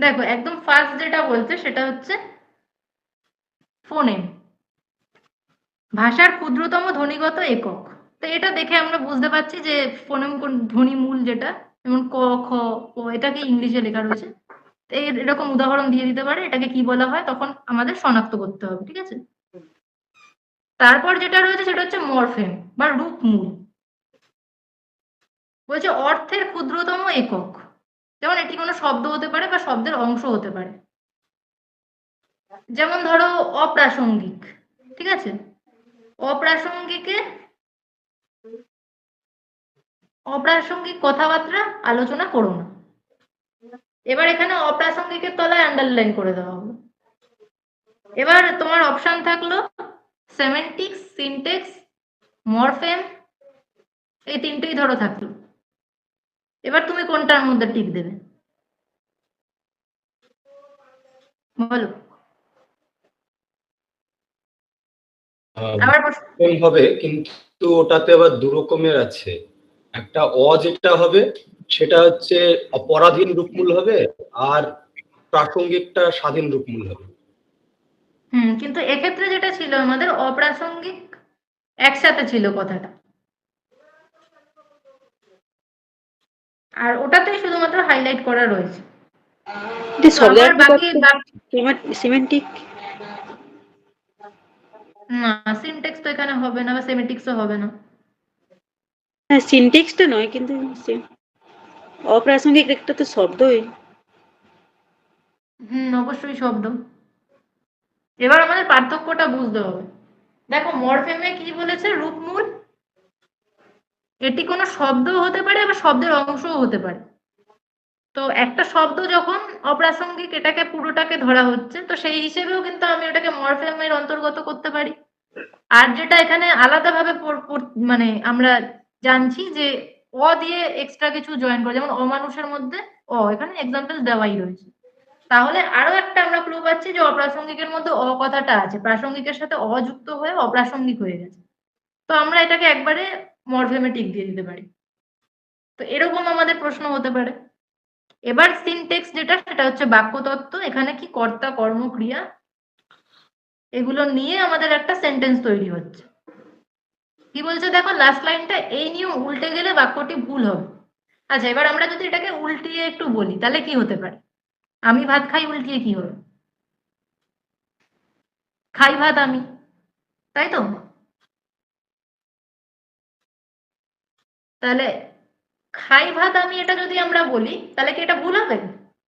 দেখো একদম ফার্স্ট যেটা বলছে সেটা হচ্ছে ফোনেম, ভাষার ক্ষুদ্রতম ধ্বনিগত একক। তো এটা দেখে আমরা বুঝতে পারছি যে ফোনেম কোন ধ্বনি মূল যেটা, যেমন ক, খ, ও, এটাকে ইংলিশে লেখা রয়েছে। তো এরকম উদাহরণ দিয়ে দিতে পারে এটাকে কি বলা হয়, তখন আমাদের শনাক্ত করতে হবে, ঠিক আছে। তারপর যেটা রয়েছে সেটা হচ্ছে মরফেম বা রূপমূল। বলছে অর্থের ক্ষুদ্রতম একক, যেমন এটি কোনো শব্দ হতে পারে বা শব্দের অংশ হতে পারে। যেমন ধরো অপ্রাসঙ্গিক, ঠিক আছে। অপ্রাসঙ্গিকে অপ্রাসঙ্গিক কথাবার্তা আলোচনা করো না। এবার এখানে অপ্রাসঙ্গিকের তলায় আন্ডারলাইন করে দেওয়া হলো। এবার তোমার অপশন থাকলো সেমেন্টিক্স, সিনটেক্স, মরফেম, এই তিনটেই ধরো থাকলো। এবার তুমি কোনটার মধ্যে টিক দেবে বলো। আবার কম হবে, কিন্তু ওটাতে আবার দু রকমের আছে। একটা যেটা হবে সেটা হচ্ছে অপরাধীন রূপমূল হবে, আর প্রাসঙ্গিকটা স্বাধীন রূপমূল হবে। কিন্তু এক্ষেত্রে যেটা ছিল আমাদের অপ্রাসঙ্গিক একসাথে ছিল কথাটা, আর ওটাতেই শুধুমাত্র হাইলাইট করা রয়েছে। তো শব্দের আমার বাকি সিমেন্টিক না, সিনটেক্স তো এখানে হবে না বা সেমেটিক্সও হবে না। হ্যাঁ, সিনটেক্সটা নয়, কিন্তু অপ্রাসঙ্গিক একটা তো শব্দই। অবশ্যই শব্দ। এবার আমাদের পার্থক্যটা বুঝতে হবে। দেখো মরফেমে কি বলেছে, রূপমূল, এটি কোনো শব্দও হতে পারে বা শব্দের অংশও হতে পারে। তো একটা শব্দ যখন অপ্রাসঙ্গিক, এটাকে পুরোটাকে ধরা হচ্ছে, তো সেই হিসেবেও কিন্তু আমি ওটাকে মরফেমের অন্তর্গত করতে পারি। আর যেটা এখানে আলাদাভাবে মানে আমরা জানছি যে দিয়ে এক্সট্রা কিছু জয়েন করে, যেমন অমানুষের মধ্যে এখানে এক্সাম্পল দেওয়াই রয়েছে। তাহলে আরো একটা আমরা ক্লু পাচ্ছি যে অপ্রাসঙ্গিকের মধ্যে কথাটা আছে, প্রাসঙ্গিকের সাথে যুক্ত হয়ে অপ্রাসঙ্গিক হয়ে গেছে। তো আমরা এটাকে একবারে মরফেমে টিক দিয়ে দিতে পারি। তো এরকম আমাদের প্রশ্ন হতে পারে। এবার সিনটেক্স যেটা, সেটা হচ্ছে বাক্যতত্ত্ব। এখানে কি কর্তা, কর্ম, ক্রিয়া এগুলো নিয়ে আমাদের একটা সেন্টেন্স তৈরি হচ্ছে। কি বলছে দেখো লাস্ট লাইনটা, এই নিয়ম উল্টে গেলে বাক্যটি ভুল হবে। আচ্ছা, এবার আমরা যদি এটাকে উল্টিয়ে একটু বলি তাহলে কি হতে পারে? আমি ভাত খাই উল্টিয়ে কি হবে? খাই ভাত আমি, তাই তো? তাহলে খাই ভাত আমি, এটা যদি আমরা বলি তাহলে কি এটা ভুল হবে?